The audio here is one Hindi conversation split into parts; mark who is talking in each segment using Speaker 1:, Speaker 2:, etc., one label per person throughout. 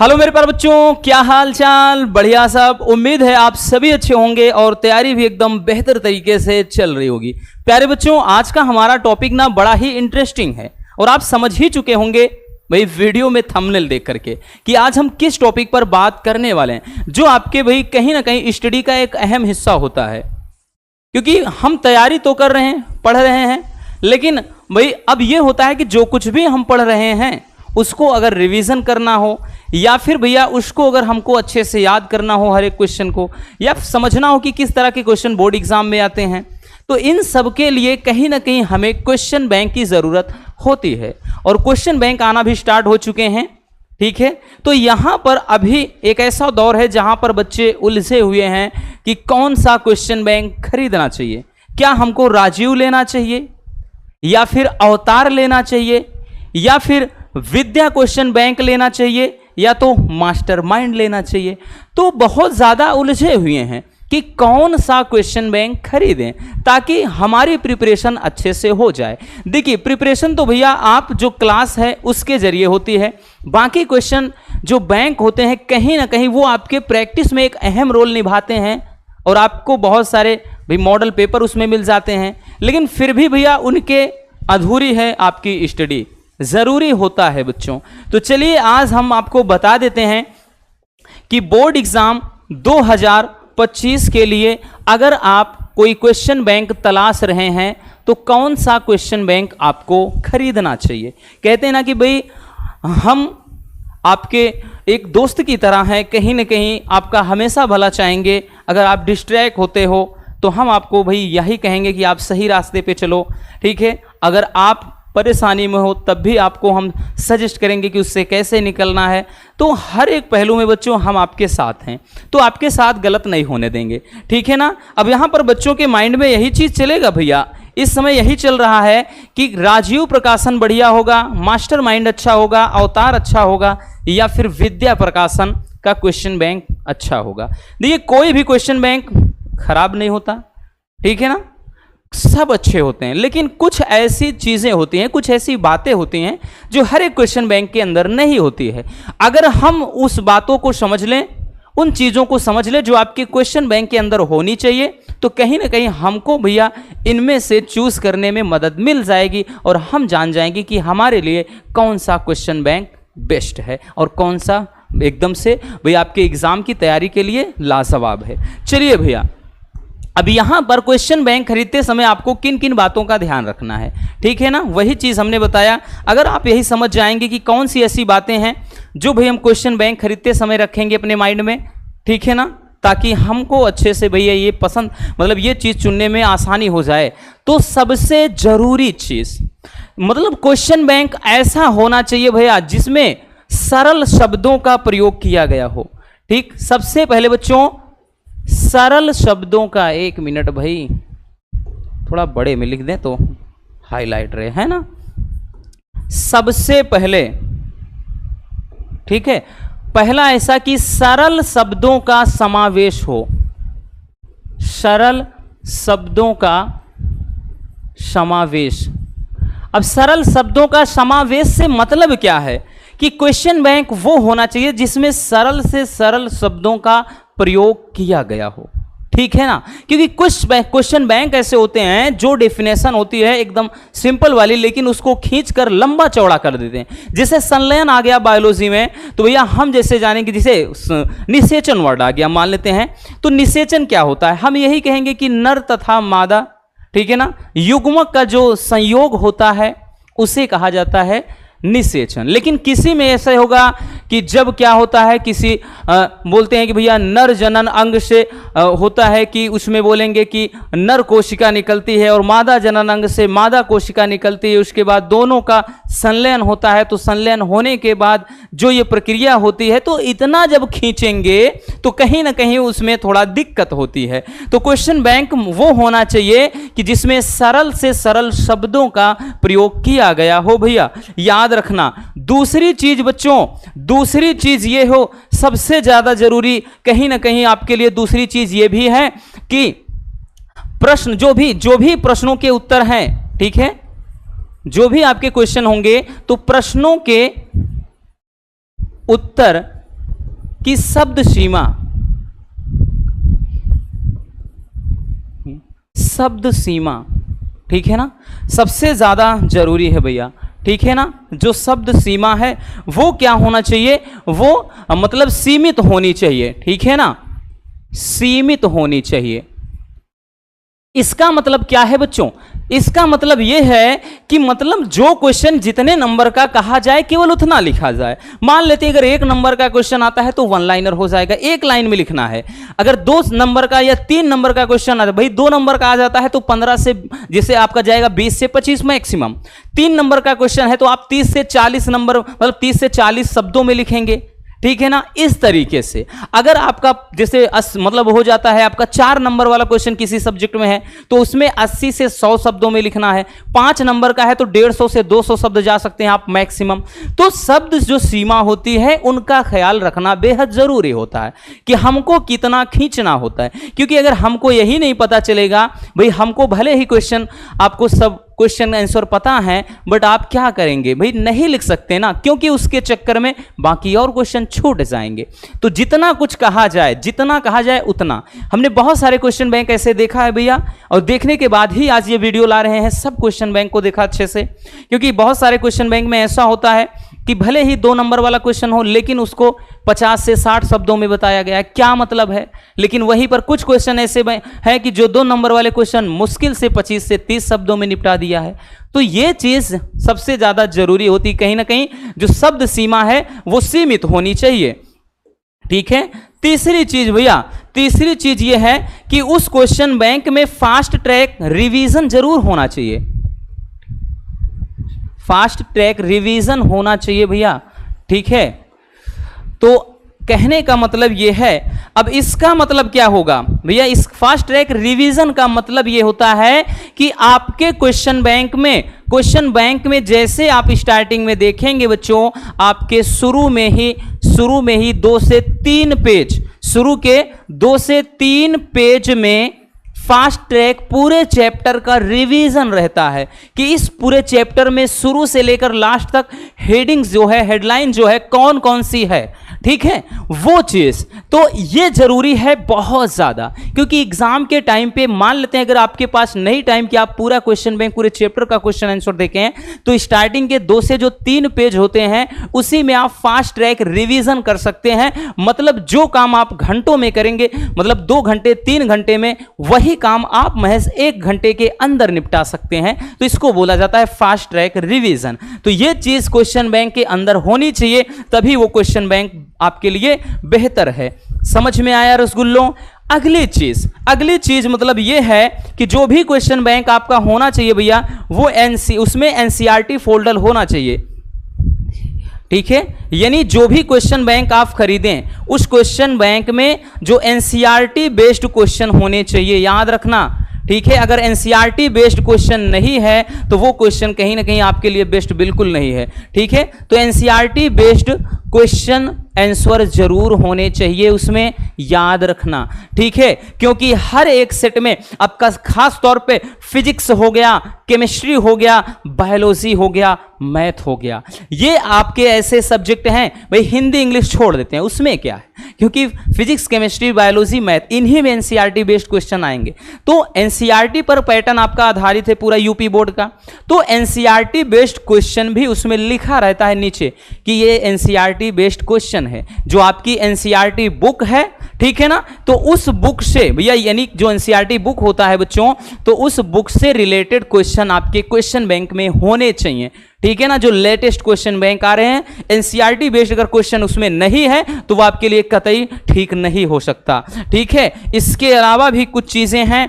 Speaker 1: हेलो मेरे प्यारे बच्चों, क्या हाल चाल? बढ़िया सब। उम्मीद है आप सभी अच्छे होंगे और तैयारी भी एकदम बेहतर तरीके से चल रही होगी। प्यारे बच्चों, आज का हमारा टॉपिक ना बड़ा ही इंटरेस्टिंग है और आप समझ ही चुके होंगे भाई वीडियो में थंबनेल देख करके कि आज हम किस टॉपिक पर बात करने वाले हैं, जो आपके भाई कहीं ना कहीं स्टडी का एक अहम हिस्सा होता है। क्योंकि हम तैयारी तो कर रहे हैं, पढ़ रहे हैं, लेकिन भाई अब ये होता है कि जो कुछ भी हम पढ़ रहे हैं उसको अगर रिवीजन करना हो या फिर भैया उसको अगर हमको अच्छे से याद करना हो हर एक क्वेश्चन को, या समझना हो कि किस तरह के क्वेश्चन बोर्ड एग्जाम में आते हैं, तो इन सब के लिए कहीं ना कहीं हमें क्वेश्चन बैंक की ज़रूरत होती है। और क्वेश्चन बैंक आना भी स्टार्ट हो चुके हैं, ठीक है। तो यहाँ पर अभी एक ऐसा दौर है जहाँ पर बच्चे उलझे हुए हैं कि कौन सा क्वेश्चन बैंक खरीदना चाहिए। क्या हमको राजीव लेना चाहिए, या फिर अवतार लेना चाहिए, या फिर विद्या क्वेश्चन बैंक लेना चाहिए, या तो मास्टरमाइंड लेना चाहिए। तो बहुत ज़्यादा उलझे हुए हैं कि कौन सा क्वेश्चन बैंक खरीदें ताकि हमारी प्रिपरेशन अच्छे से हो जाए। देखिए, प्रिपरेशन तो भैया आप जो क्लास है उसके जरिए होती है, बाकी क्वेश्चन जो बैंक होते हैं कहीं ना कहीं वो आपके प्रैक्टिस में एक अहम रोल निभाते हैं और आपको बहुत सारे भाई मॉडल पेपर उसमें मिल जाते हैं, लेकिन फिर भी भैया उनके अधूरी है आपकी स्टडी, ज़रूरी होता है बच्चों। तो चलिए आज हम आपको बता देते हैं कि बोर्ड एग्ज़ाम 2025 के लिए अगर आप कोई क्वेश्चन बैंक तलाश रहे हैं तो कौन सा क्वेश्चन बैंक आपको खरीदना चाहिए। कहते हैं ना कि भाई हम आपके एक दोस्त की तरह हैं, कहीं ना कहीं आपका हमेशा भला चाहेंगे। अगर आप डिस्ट्रैक्ट होते हो तो हम आपको भाई यही कहेंगे कि आप सही रास्ते पे चलो, ठीक है। अगर आप परेशानी में हो तब भी आपको हम सजेस्ट करेंगे कि उससे कैसे निकलना है। तो हर एक पहलू में बच्चों हम आपके साथ हैं, तो आपके साथ गलत नहीं होने देंगे, ठीक है ना। अब यहाँ पर बच्चों के माइंड में यही चीज़ चलेगा भैया, इस समय यही चल रहा है कि राजीव प्रकाशन बढ़िया होगा, मास्टरमाइंड अच्छा होगा, अवतार अच्छा होगा, या फिर विद्या प्रकाशन का क्वेश्चन बैंक अच्छा होगा। देखिए, कोई भी क्वेश्चन बैंक खराब नहीं होता, ठीक है ना, सब अच्छे होते हैं, लेकिन कुछ ऐसी चीज़ें होती हैं, कुछ ऐसी बातें होती हैं जो हर एक क्वेश्चन बैंक के अंदर नहीं होती है। अगर हम उस बातों को समझ लें, उन चीज़ों को समझ लें जो आपके क्वेश्चन बैंक के अंदर होनी चाहिए, तो कहीं ना कहीं हमको भैया इनमें से चूज करने में मदद मिल जाएगी और हम जान जाएंगे कि हमारे लिए कौन सा क्वेश्चन बैंक बेस्ट है और कौन सा एकदम से भैया आपके एग्ज़ाम की तैयारी के लिए लाजवाब है। चलिए भैया, अब यहाँ पर क्वेश्चन बैंक खरीदते समय आपको किन किन बातों का ध्यान रखना है, ठीक है ना, वही चीज़ हमने बताया। अगर आप यही समझ जाएंगे कि कौन सी ऐसी बातें हैं जो भाई हम क्वेश्चन बैंक खरीदते समय रखेंगे अपने माइंड में, ठीक है ना, ताकि हमको अच्छे से भैया ये पसंद मतलब ये चीज़ चुनने में आसानी हो जाए। तो सबसे ज़रूरी चीज़ मतलब क्वेश्चन बैंक ऐसा होना चाहिए भैया जिसमें सरल शब्दों का प्रयोग किया गया हो, ठीक। सबसे पहले बच्चों सरल शब्दों का, एक मिनट भाई थोड़ा बड़े में लिख दें तो हाईलाइट रहे, है ना। सबसे पहले, ठीक है, पहला ऐसा कि सरल शब्दों का समावेश हो, सरल शब्दों का समावेश। अब सरल शब्दों का समावेश से मतलब क्या है कि क्वेश्चन बैंक वो होना चाहिए जिसमें सरल से सरल शब्दों का प्रयोग किया गया हो, ठीक है ना। क्योंकि कुछ क्वेश्चन बैंक ऐसे होते हैं जो डेफिनेशन होती है एकदम सिंपल वाली, लेकिन उसको खींचकर लंबा चौड़ा कर देते हैं। जैसे संलयन आ गया बायोलॉजी में, तो भैया हम जैसे जानेंगे, जैसे निषेचन वर्ड आ गया मान लेते हैं, तो निषेचन क्या होता है, हम यही कहेंगे कि नर तथा मादा, ठीक है ना, युग्मक का जो संयोग होता है उसे कहा जाता है निषेचन। लेकिन किसी में ऐसा होगा कि जब क्या होता है, किसी बोलते हैं कि भैया नर जनन अंग से होता है कि उसमें बोलेंगे कि नर कोशिका निकलती है और मादा जनन अंग से मादा कोशिका निकलती है, उसके बाद दोनों का संलयन होता है। तो संलयन होने के बाद जो ये प्रक्रिया होती है, तो इतना जब खींचेंगे तो कहीं ना कहीं उसमें थोड़ा दिक्कत होती है। तो क्वेश्चन बैंक वो होना चाहिए कि जिसमें सरल से सरल शब्दों का प्रयोग किया गया हो भैया, याद रखना। दूसरी चीज बच्चों, दूसरी चीज ये हो, सबसे ज्यादा जरूरी कहीं ना कहीं आपके लिए दूसरी चीज ये भी है कि प्रश्न जो भी प्रश्नों के उत्तर हैं, ठीक है, जो भी आपके क्वेश्चन होंगे तो प्रश्नों के उत्तर कि शब्द सीमा, शब्द सीमा, ठीक है ना, सबसे ज्यादा जरूरी है भैया, ठीक है ना। जो शब्द सीमा है वो क्या होना चाहिए, वो मतलब सीमित होनी चाहिए, ठीक है ना, सीमित होनी चाहिए। इसका मतलब क्या है बच्चों, इसका मतलब यह है कि मतलब जो क्वेश्चन जितने नंबर का कहा जाए केवल उतना लिखा जाए। मान लेते हैं अगर 1 नंबर का क्वेश्चन आता है तो 1 लाइनर हो जाएगा, 1 लाइन में लिखना है। अगर 2 नंबर का या 3 नंबर का क्वेश्चन आता है, भाई 2 नंबर का आ जाता है तो 15 से जैसे आपका जाएगा 20 से 25 मैक्सिमम। 3 नंबर का क्वेश्चन है तो आप 30 से 40 नंबर मतलब 30 से 40 शब्दों में लिखेंगे, ठीक है ना। इस तरीके से अगर आपका जैसे मतलब हो जाता है आपका 4 नंबर वाला क्वेश्चन किसी सब्जेक्ट में है तो उसमें 80 से 100 शब्दों में लिखना है। 5 नंबर का है तो 150 से 200 शब्द जा सकते हैं आप मैक्सिमम। तो शब्द जो सीमा होती है उनका ख्याल रखना बेहद जरूरी होता है कि हमको कितना खींचना होता है, क्योंकि अगर हमको यही नहीं पता चलेगा, भाई हमको भले ही क्वेश्चन आपको सब क्वेश्चन आंसर पता है बट आप क्या करेंगे, भाई नहीं लिख सकते ना, क्योंकि उसके चक्कर में बाकी और क्वेश्चन छूट जाएंगे। तो जितना कुछ कहा जाए, जितना कहा जाए उतना। हमने बहुत सारे क्वेश्चन बैंक ऐसे देखा है भैया, और देखने के बाद ही आज ये वीडियो ला रहे हैं। सब क्वेश्चन बैंक को देखा अच्छे से, क्योंकि बहुत सारे क्वेश्चन बैंक में ऐसा होता है कि भले ही 2 नंबर वाला क्वेश्चन हो लेकिन उसको 50 से 60 शब्दों में बताया गया है, क्या मतलब है। लेकिन वहीं पर कुछ क्वेश्चन ऐसे हैं कि जो 2 नंबर वाले क्वेश्चन मुश्किल से 25 से 30 शब्दों में निपटा दिया है। तो ये चीज सबसे ज्यादा जरूरी होती, कहीं ना कहीं जो शब्द सीमा है वो सीमित होनी चाहिए, ठीक है। तीसरी चीज भैया, तीसरी चीज ये है कि उस क्वेश्चन बैंक में फास्ट ट्रैक रिवीजन जरूर होना चाहिए, फास्ट ट्रैक रिवीजन होना चाहिए भैया, ठीक है। तो कहने का मतलब यह है, अब इसका मतलब क्या होगा भैया, इस फास्ट ट्रैक रिवीजन का मतलब यह होता है कि आपके क्वेश्चन बैंक में जैसे आप स्टार्टिंग में देखेंगे बच्चों, आपके शुरू में ही 2 से 3 पेज, शुरू के 2 से 3 पेज में फास्ट ट्रैक पूरे चैप्टर का रिवीजन रहता है कि इस पूरे चैप्टर में शुरू से लेकर लास्ट तक हेडिंग्स जो है, हेडलाइन जो है कौन कौन सी है, ठीक है, वो चीज। तो ये जरूरी है बहुत ज्यादा, क्योंकि एग्जाम के टाइम पे मान लेते हैं अगर आपके पास नहीं टाइम कि आप पूरा क्वेश्चन बैंक पूरे चैप्टर का क्वेश्चन आंसर देखें, तो स्टार्टिंग के 2 से जो 3 पेज होते हैं उसी में आप फास्ट ट्रैक रिवीजन कर सकते हैं। मतलब जो काम आप घंटों में करेंगे, मतलब 2 घंटे 3 घंटे में, वही काम आप महज 1 घंटे के अंदर निपटा सकते हैं। तो इसको बोला जाता है फास्ट ट्रैक रिवीजन। तो ये चीज क्वेश्चन बैंक के अंदर होनी चाहिए, तभी वो क्वेश्चन बैंक आपके लिए बेहतर है। समझ में आया रसगुल्लों। अगली चीज मतलब ये है कि जो भी क्वेश्चन बैंक आपका होना चाहिए भैया, वो उसमें एनसीईआरटी फोल्डर होना चाहिए, ठीक है। यानी जो भी क्वेश्चन बैंक आप खरीदें उस क्वेश्चन बैंक में जो एनसीईआरटी बेस्ड क्वेश्चन होने चाहिए, याद रखना, ठीक है। अगर एनसीईआरटी बेस्ड क्वेश्चन नहीं है तो वो क्वेश्चन कहीं ना कहीं आपके लिए बेस्ट बिल्कुल नहीं है, ठीक है। तो एनसीईआरटी बेस्ड क्वेश्चन आंसर जरूर होने चाहिए उसमें, याद रखना, ठीक है। क्योंकि हर एक सेट में आपका खास तौर पे फिजिक्स हो गया, केमिस्ट्री हो गया, बायोलॉजी हो गया, मैथ हो गया, ये आपके ऐसे सब्जेक्ट हैं, भाई हिंदी इंग्लिश छोड़ देते हैं, उसमें क्या है, क्योंकि फिजिक्स केमिस्ट्री बायोलॉजी मैथ इन्हीं में एनसीईआरटी बेस्ड क्वेश्चन आएंगे। तो एनसीईआरटी पर पैटर्न आपका आधारित है पूरा यूपी बोर्ड का, तो एनसीईआरटी बेस्ड क्वेश्चन भी उसमें लिखा रहता है नीचे कि ये एनसीईआरटी बेस्ड क्वेश्चन है। जो आपकी एनसीईआरटी बुक है, ठीक है ना, तो उस बुक से भैया, यानी जो एनसीईआरटी बुक होता है बच्चों, तो उस बुक से रिलेटेड क्वेश्चन आपके क्वेश्चन बैंक में होने चाहिए, ठीक है ना। जो लेटेस्ट क्वेश्चन बैंक आ रहे हैं एनसीईआरटी बेस्ड अगर क्वेश्चन उसमें नहीं है तो वो आपके लिए कतई ठीक नहीं हो सकता, ठीक है। इसके अलावा भी कुछ चीजें हैं,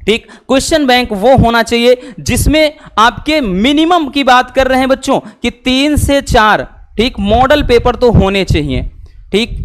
Speaker 1: ठीक। क्वेश्चन बैंक वो होना चाहिए जिसमें आपके मिनिमम की बात कर रहे हैं बच्चों कि 3 से 4, ठीक, मॉडल पेपर तो होने चाहिए, ठीक,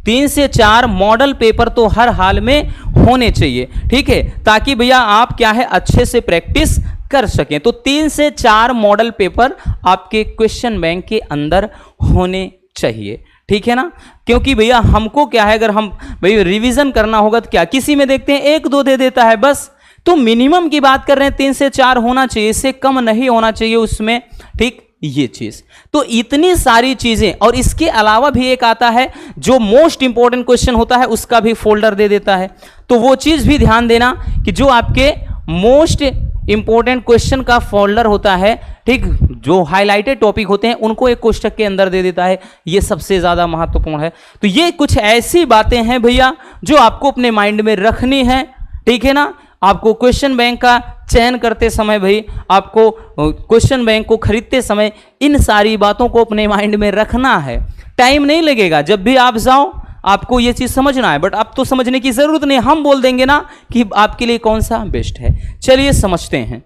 Speaker 1: 3 से 4 मॉडल पेपर तो हर हाल में होने चाहिए, ठीक है, ताकि भैया आप क्या है अच्छे से प्रैक्टिस कर सकें। तो 3 से 4 मॉडल पेपर आपके क्वेश्चन बैंक के अंदर होने चाहिए, ठीक है ना। क्योंकि भैया हमको क्या है, अगर हम भाई रिवीजन करना होगा तो क्या किसी में देखते हैं 1-2 दे देता है बस, तो मिनिमम की बात कर रहे हैं 3 से 4 होना चाहिए, इससे कम नहीं होना चाहिए उसमें, ठीक। ये चीज। तो इतनी सारी चीजें, और इसके अलावा भी एक आता है जो मोस्ट इंपॉर्टेंट क्वेश्चन होता है उसका भी फोल्डर दे देता है। तो वो चीज भी ध्यान देना कि जो आपके मोस्ट इंपॉर्टेंट क्वेश्चन का फोल्डर होता है, ठीक, जो हाईलाइटेड टॉपिक होते हैं उनको एक कोष्टक के अंदर दे देता है। ये सबसे ज्यादा महत्वपूर्ण है। तो ये कुछ ऐसी बातें हैं भैया जो आपको अपने माइंड में रखनी है, ठीक है ना। आपको क्वेश्चन बैंक का चयन करते समय भाई, आपको क्वेश्चन बैंक को खरीदते समय इन सारी बातों को अपने माइंड में रखना है। टाइम नहीं लगेगा, जब भी आप जाओ आपको ये चीज समझना है, बट अब तो समझने की जरूरत नहीं, हम बोल देंगे ना कि आपके लिए कौन सा बेस्ट है। चलिए समझते हैं,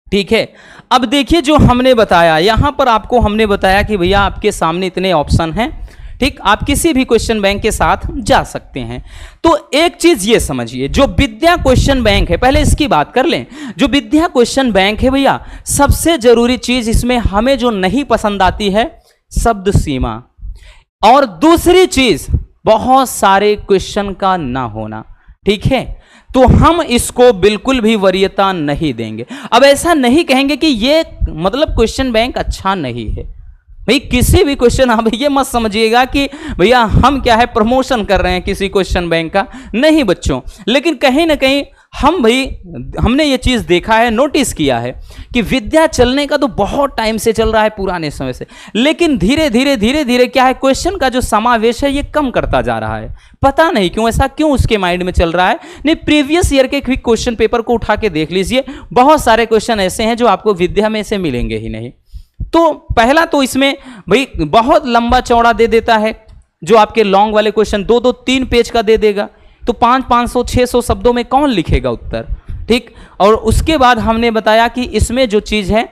Speaker 1: ठीक है। अब देखिए जो हमने बताया यहां पर, आपको हमने बताया कि भैया आपके सामने इतने ऑप्शन हैं, ठीक, आप किसी भी क्वेश्चन बैंक के साथ जा सकते हैं। तो एक चीज ये समझिए, जो विद्या क्वेश्चन बैंक है, पहले इसकी बात कर लें। जो विद्या क्वेश्चन बैंक है भैया, सबसे जरूरी चीज इसमें हमें जो नहीं पसंद आती है, शब्द सीमा, और दूसरी चीज बहुत सारे क्वेश्चन का ना होना, ठीक है। तो हम इसको बिल्कुल भी वरीयता नहीं देंगे। अब ऐसा नहीं कहेंगे कि ये मतलब क्वेश्चन बैंक अच्छा नहीं है भाई, किसी भी क्वेश्चन, आप ये मत समझिएगा कि भैया हम क्या है प्रमोशन कर रहे हैं किसी क्वेश्चन बैंक का, नहीं बच्चों। लेकिन कहीं ना कहीं हमने ये चीज देखा है, नोटिस किया है कि विद्या चलने का तो बहुत टाइम से चल रहा है, पुराने समय से, लेकिन धीरे धीरे क्या है, क्वेश्चन का जो समावेश है ये कम करता जा रहा है। पता नहीं क्यों, ऐसा क्यों उसके माइंड में चल रहा है। नहीं, प्रीवियस ईयर के क्विक क्वेश्चन पेपर को उठा के देख लीजिए, बहुत सारे क्वेश्चन ऐसे हैं जो आपको विद्या में से मिलेंगे ही नहीं। तो पहला तो इसमें भाई बहुत लंबा चौड़ा दे देता है, जो आपके लॉन्ग वाले क्वेश्चन 2-3 पेज का दे देगा, तो 500-600 शब्दों में कौन लिखेगा उत्तर, ठीक। और उसके बाद हमने बताया कि इसमें जो चीज है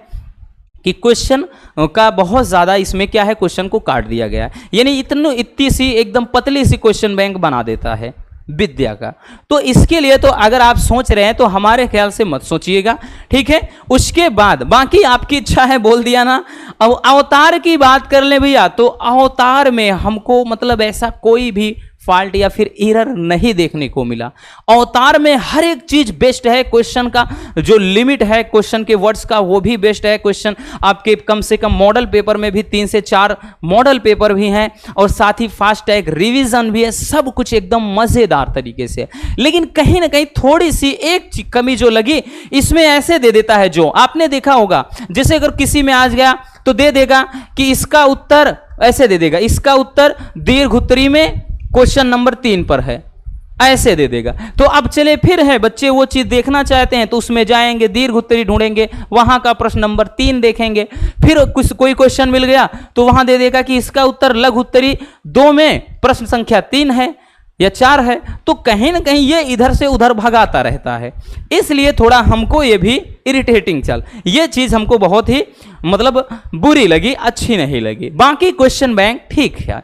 Speaker 1: कि क्वेश्चन का बहुत ज्यादा इसमें क्या है, क्वेश्चन को काट दिया गया है, यानी इतनी सी एकदम पतली सी क्वेश्चन बैंक बना देता है विद्या का। तो इसके लिए तो अगर आप सोच रहे हैं तो हमारे ख्याल से मत सोचिएगा, ठीक है। उसके बाद बाकी आपकी इच्छा है, बोल दिया ना। अब अवतार की बात कर ले भैया, तो अवतार में हमको मतलब ऐसा कोई भी फॉल्ट या फिर एरर नहीं देखने को मिला। अवतार में हर एक चीज बेस्ट है, क्वेश्चन का जो लिमिट है क्वेश्चन के वर्ड्स का वो भी बेस्ट है। क्वेश्चन आपके कम से कम मॉडल पेपर में भी 3 से 4 मॉडल पेपर भी हैं, और साथ ही फास्ट टैग रिवीजन भी है, सब कुछ एकदम मजेदार तरीके से। लेकिन कहीं ना कहीं थोड़ी सी एक कमी जो लगी इसमें, ऐसे दे देता है, जो आपने देखा होगा, जैसे अगर किसी में आज गया तो दे देगा कि इसका उत्तर ऐसे दे देगा, इसका उत्तर दीर्घ उत्तरी में क्वेश्चन नंबर 3 पर है, ऐसे दे देगा। तो अब चले फिर है, बच्चे वो चीज देखना चाहते हैं तो उसमें जाएंगे, दीर्घ उत्तरी ढूंढेंगे, वहां का प्रश्न नंबर 3 देखेंगे, फिर कोई क्वेश्चन मिल गया तो वहां दे देगा कि इसका उत्तर लघु उत्तरी 2 में प्रश्न संख्या 3 है या 4 है। तो कहीं ना कहीं ये इधर से उधर भगाता रहता है, इसलिए थोड़ा हमको ये भी इरिटेटिंग ये चीज हमको बहुत ही मतलब बुरी लगी, अच्छी नहीं लगी। बाकी क्वेश्चन बैंक ठीक है।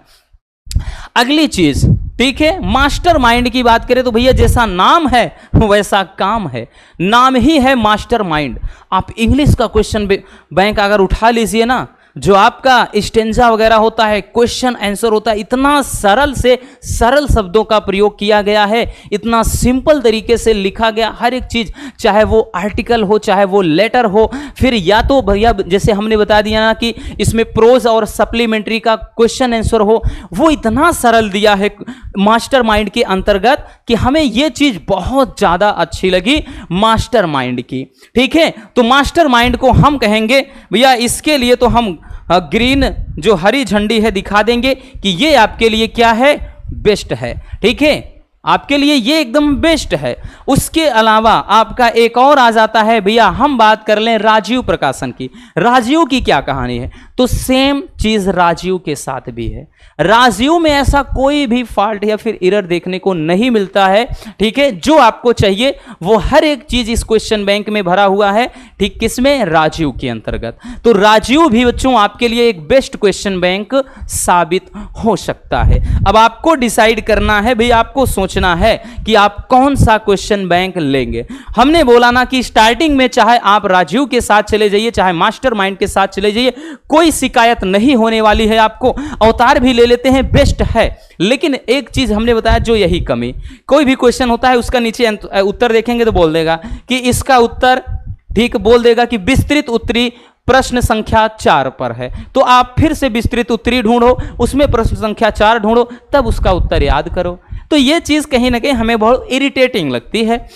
Speaker 1: अगली चीज, ठीक है, मास्टरमाइंड की बात करें तो भैया जैसा नाम है वैसा काम है, नाम ही है मास्टरमाइंड। आप इंग्लिश का क्वेश्चन बैंक अगर उठा लीजिए ना, जो आपका स्टेंजा वगैरह होता है, क्वेश्चन आंसर होता है, इतना सरल से सरल शब्दों का प्रयोग किया गया है, इतना सिंपल तरीके से लिखा गया हर एक चीज, चाहे वो आर्टिकल हो चाहे वो लेटर हो। फिर या तो भैया जैसे हमने बता दिया ना कि इसमें प्रोज और सप्लीमेंट्री का क्वेश्चन आंसर हो, वो इतना सरल दिया है मास्टरमाइंड के अंतर्गत कि हमें ये चीज बहुत ज्यादा अच्छी लगी मास्टरमाइंड की, ठीक है। तो मास्टरमाइंड को हम कहेंगे भैया, इसके लिए तो हम ग्रीन जो हरी झंडी है दिखा देंगे कि ये आपके लिए क्या है, बेस्ट है, ठीक है, आपके लिए ये एकदम बेस्ट है। उसके अलावा आपका एक और आ जाता है भैया, हम बात कर लें राजीव प्रकाशन की। राजीव की क्या कहानी है, तो सेम चीज राजीव के साथ भी है। राजीव में ऐसा कोई भी फॉल्ट या फिर एरर देखने को नहीं मिलता है, ठीक है। जो आपको चाहिए वो हर एक चीज इस क्वेश्चन बैंक में भरा हुआ है, ठीक, किसमें, राजीव के अंतर्गत। तो राजीव भी बच्चों आपके लिए एक बेस्ट क्वेश्चन बैंक साबित हो सकता है। अब आपको डिसाइड करना है भाई, आपको सोचना है कि आप कौन सा क्वेश्चन बैंक लेंगे। हमने बोला ना कि स्टार्टिंग में चाहे आप राजीव के साथ चले जाइए चाहे मास्टरमाइंड के साथ चले जाइए, कोई शिकायत नहीं होने वाली है आपको। अवतार भी ले लेते हैं, बेस्ट है। लेकिन एक चीज हमने बताया जो यही कमी, कोई भी क्वेश्चन होता है उसका नीचे उत्तर देखेंगे तो बोल देगा कि इसका उत्तर, ठीक, बोल देगा कि विस्तृत उत्तरी प्रश्न संख्या 4 पर है। तो आप फिर से विस्तृत उत्तरी ढूंढो, उसमें प्रश्न संख्या 4 ढूंढो, तब उसका उत्तर याद करो। तो ये चीज कहीं ना कहीं हमें बहुत इरिटेटिंग लगती है,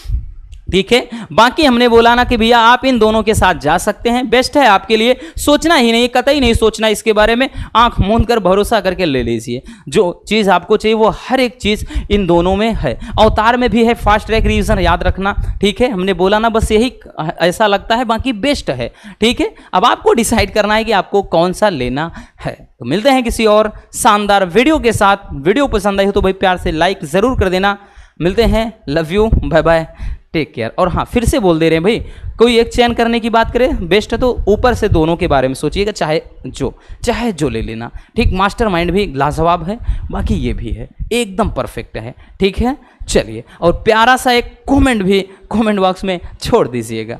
Speaker 1: ठीक है। बाकी हमने बोला ना कि भैया आप इन दोनों के साथ जा सकते हैं, बेस्ट है आपके लिए, सोचना ही नहीं, कतई नहीं सोचना इसके बारे में, आंख मूंद कर भरोसा करके ले लीजिए। जो चीज़ आपको चाहिए वो हर एक चीज़ इन दोनों में है। अवतार में भी है, फास्ट ट्रैक रिवीजन याद रखना, ठीक है। हमने बोला ना, बस यही ऐसा लगता है, बाकी बेस्ट है, ठीक है। अब आपको डिसाइड करना है कि आपको कौन सा लेना है। तो मिलते हैं किसी और शानदार वीडियो के साथ। वीडियो पसंद आई हो तो भाई प्यार से लाइक ज़रूर कर देना। मिलते हैं, love you, bye bye, take care. और हाँ, फिर से बोल दे रहे हैं भाई, कोई एक चयन करने की बात करें बेस्ट है तो ऊपर से दोनों के बारे में सोचिएगा, चाहे जो ले लेना, ठीक। मास्टरमाइंड भी लाजवाब है, बाकी ये भी है, एकदम परफेक्ट है, ठीक है। चलिए, और प्यारा सा एक कमेंट भी कमेंट बॉक्स में छोड़ दीजिएगा।